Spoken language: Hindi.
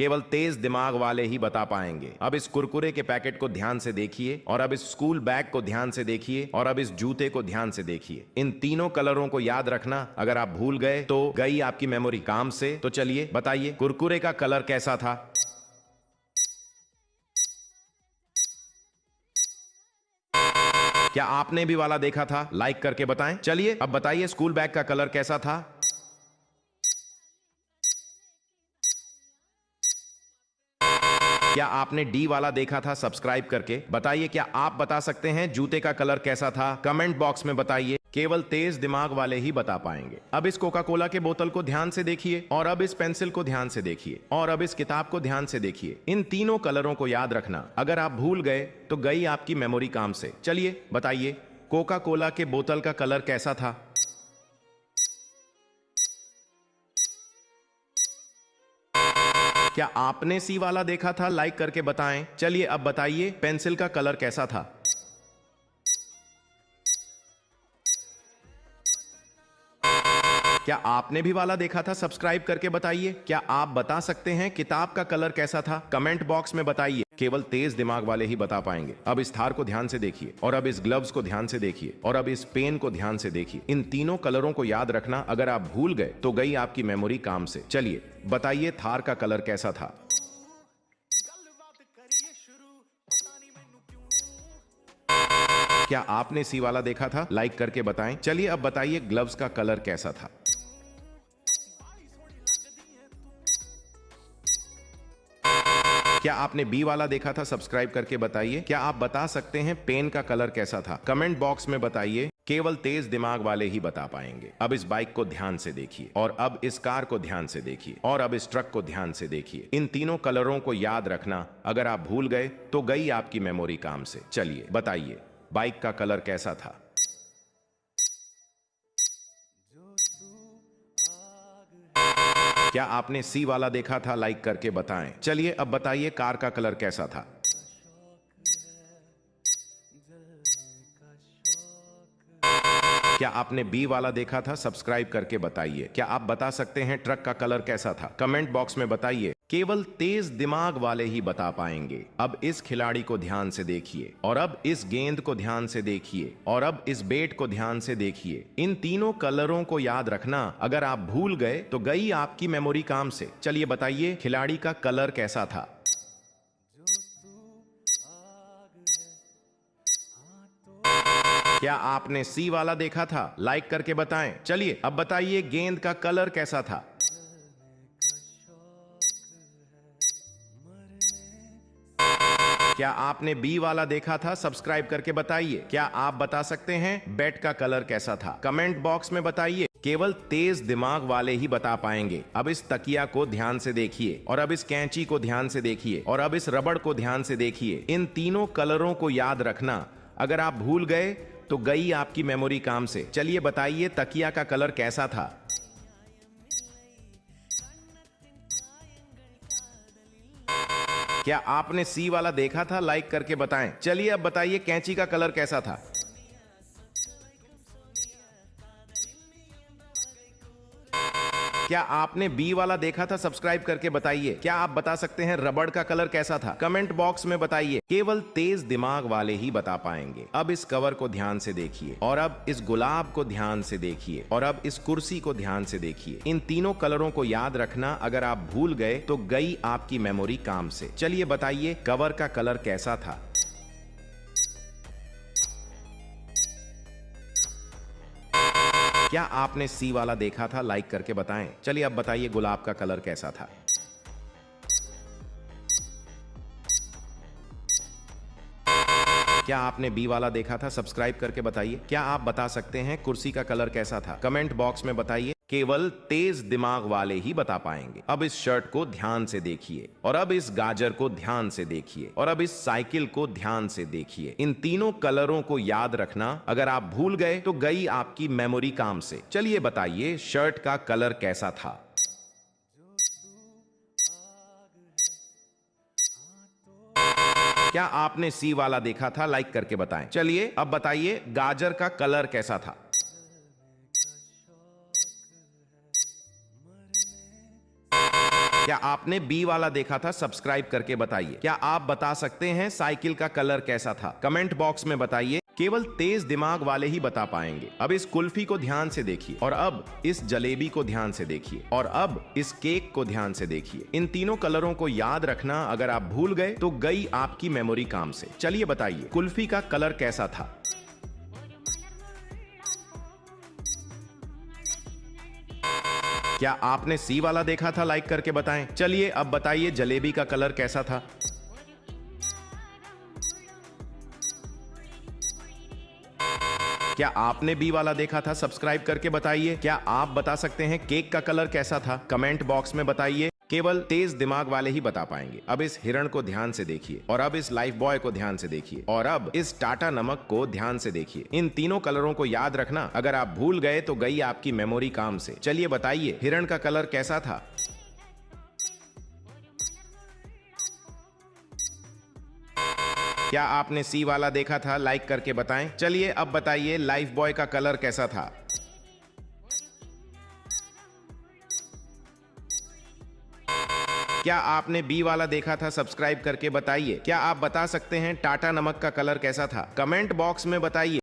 केवल तेज दिमाग वाले ही बता पाएंगे। अब इस कुरकुरे के पैकेट को ध्यान से देखिए, और अब इस स्कूल बैग को ध्यान से देखिए, और अब इस जूते को ध्यान से देखिए। इन तीनों कलरों को याद रखना, अगर आप भूल गए तो गई आपकी मेमोरी काम से। तो चलिए बताइए, कुरकुरे का कलर कैसा था? क्या आपने भी वाला देखा था? लाइक करके बताएं। चलिए अब बताइए, स्कूल बैग का कलर कैसा था? क्या आपने डी वाला देखा था? सब्सक्राइब करके बताइए। क्या आप बता सकते हैं जूते का कलर कैसा था? कमेंट बॉक्स में बताइए। केवल तेज दिमाग वाले ही बता पाएंगे। अब इस कोका कोला के बोतल को ध्यान से देखिए, और अब इस पेंसिल को ध्यान से देखिए, और अब इस किताब को ध्यान से देखिए। इन तीनों कलरों को याद रखना, अगर आप भूल गए तो गई आपकी मेमोरी काम से। चलिए बताइए, कोका कोला के बोतल का कलर कैसा था? क्या आपने सी वाला देखा था? लाइक करके बताएं। चलिए अब बताइए, पेंसिल का कलर कैसा था? क्या आपने भी वाला देखा था? सब्सक्राइब करके बताइए। क्या आप बता सकते हैं किताब का कलर कैसा था? कमेंट बॉक्स में बताइए। केवल तेज दिमाग वाले ही बता पाएंगे। अब इस थार को ध्यान से देखिए, और अब इस ग्लव्स को ध्यान से देखिए, और अब इस पेन को ध्यान से देखिए। इन तीनों कलरों को याद रखना, अगर आप भूल गए तो गई आपकी मेमोरी काम से। चलिए बताइए, थार का कलर कैसा था? क्या आपने सी वाला देखा था? लाइक करके बताएं। चलिए अब बताइए, ग्लव्स का कलर कैसा था? क्या आपने बी वाला देखा था? सब्सक्राइब करके बताइए। क्या आप बता सकते हैं पेन का कलर कैसा था? कमेंट बॉक्स में बताइए। केवल तेज दिमाग वाले ही बता पाएंगे। अब इस बाइक को ध्यान से देखिए, और अब इस कार को ध्यान से देखिए, और अब इस ट्रक को ध्यान से देखिए। इन तीनों कलरों को याद रखना, अगर आप भूल गए तो गई आपकी मेमोरी काम से। चलिए बताइए, बाइक का कलर कैसा था? क्या आपने सी वाला देखा था? लाइक करके बताएं। चलिए अब बताइए, कार का कलर कैसा था? क्या आपने बी वाला देखा था? सब्सक्राइब करके बताइए। क्या आप बता सकते हैं ट्रक का कलर कैसा था? कमेंट बॉक्स में बताइए। केवल तेज दिमाग वाले ही बता पाएंगे। अब इस खिलाड़ी को ध्यान से देखिए, और अब इस गेंद को ध्यान से देखिए, और अब इस बैट को ध्यान से देखिए। इन तीनों कलरों को याद रखना, अगर आप भूल गए तो गई आपकी मेमोरी काम से। चलिए बताइए, खिलाड़ी का कलर कैसा था? क्या आपने सी वाला देखा था? लाइक करके बताएं। चलिए अब बताइए, गेंद का कलर कैसा था? क्या आपने बी वाला देखा था? सब्सक्राइब करके बताइए। क्या आप बता सकते हैं बैट का कलर कैसा था? कमेंट बॉक्स में बताइए। केवल तेज दिमाग वाले ही बता पाएंगे। अब इस तकिया को ध्यान से देखिए, और अब इस कैंची को ध्यान से देखिए, और अब इस रबड़ को ध्यान से देखिए। इन तीनों कलरों को याद रखना, अगर आप भूल गए तो गई आपकी मेमोरी काम से। चलिए बताइए, तकिया का कलर कैसा था? क्या आपने सी वाला देखा था? लाइक करके बताएं। चलिए अब बताइए, कैंची का कलर कैसा था? क्या आपने बी वाला देखा था? सब्सक्राइब करके बताइए। क्या आप बता सकते हैं रबड़ का कलर कैसा था? कमेंट बॉक्स में बताइए। केवल तेज दिमाग वाले ही बता पाएंगे। अब इस कवर को ध्यान से देखिए, और अब इस गुलाब को ध्यान से देखिए, और अब इस कुर्सी को ध्यान से देखिए। इन तीनों कलरों को याद रखना, अगर आप भूल गए तो गई आपकी मेमोरी काम से। चलिए बताइए, कवर का कलर कैसा था? क्या आपने सी वाला देखा था? लाइक करके बताएं। चलिए अब बताइए, गुलाब का कलर कैसा था? क्या आपने बी वाला देखा था? सब्सक्राइब करके बताइए। क्या आप बता सकते हैं कुर्सी का कलर कैसा था? कमेंट बॉक्स में बताइए। केवल तेज दिमाग वाले ही बता पाएंगे। अब इस शर्ट को ध्यान से देखिए, और अब इस गाजर को ध्यान से देखिए, और अब इस साइकिल को ध्यान से देखिए। इन तीनों कलरों को याद रखना, अगर आप भूल गए तो गई आपकी मेमोरी काम से। चलिए बताइए, शर्ट का कलर कैसा था? क्या आपने सी वाला देखा था? लाइक करके बताएं। चलिए अब बताइए, गाजर का कलर कैसा था? क्या आपने बी वाला देखा था? सब्सक्राइब करके बताइए। क्या आप बता सकते हैं साइकिल का कलर कैसा था? कमेंट बॉक्स में बताइए। केवल तेज दिमाग वाले ही बता पाएंगे। अब इस कुल्फी को ध्यान से देखिए, और अब इस जलेबी को ध्यान से देखिए, और अब इस केक को ध्यान से देखिए। इन तीनों कलरों को याद रखना। अगर आप भूल गए तो गई आपकी मेमोरी काम से। चलिए बताइए, कुल्फी का कलर कैसा था? क्या आपने सी वाला देखा था? लाइक करके बताएं। चलिए अब बताइए, जलेबी का कलर कैसा था? क्या आपने बी वाला देखा था? सब्सक्राइब करके बताइए। क्या आप बता सकते हैं केक का कलर कैसा था? कमेंट बॉक्स में बताइए। केवल तेज दिमाग वाले ही बता पाएंगे। अब इस हिरण को ध्यान से देखिए, और अब इस लाइफ बॉय को ध्यान से देखिए, और अब इस टाटा नमक को ध्यान से देखिए। इन तीनों कलरों को याद रखना। अगर आप भूल गए तो गई आपकी मेमोरी काम से। चलिए बताइए, हिरण का कलर कैसा था? क्या आपने सी वाला देखा था? लाइक करके बताएं। चलिए अब बताइए, लाइफ बॉय का कलर कैसा था? क्या आपने बी वाला देखा था? सब्सक्राइब करके बताइए। क्या आप बता सकते हैं टाटा नमक का कलर कैसा था? कमेंट बॉक्स में बताइए।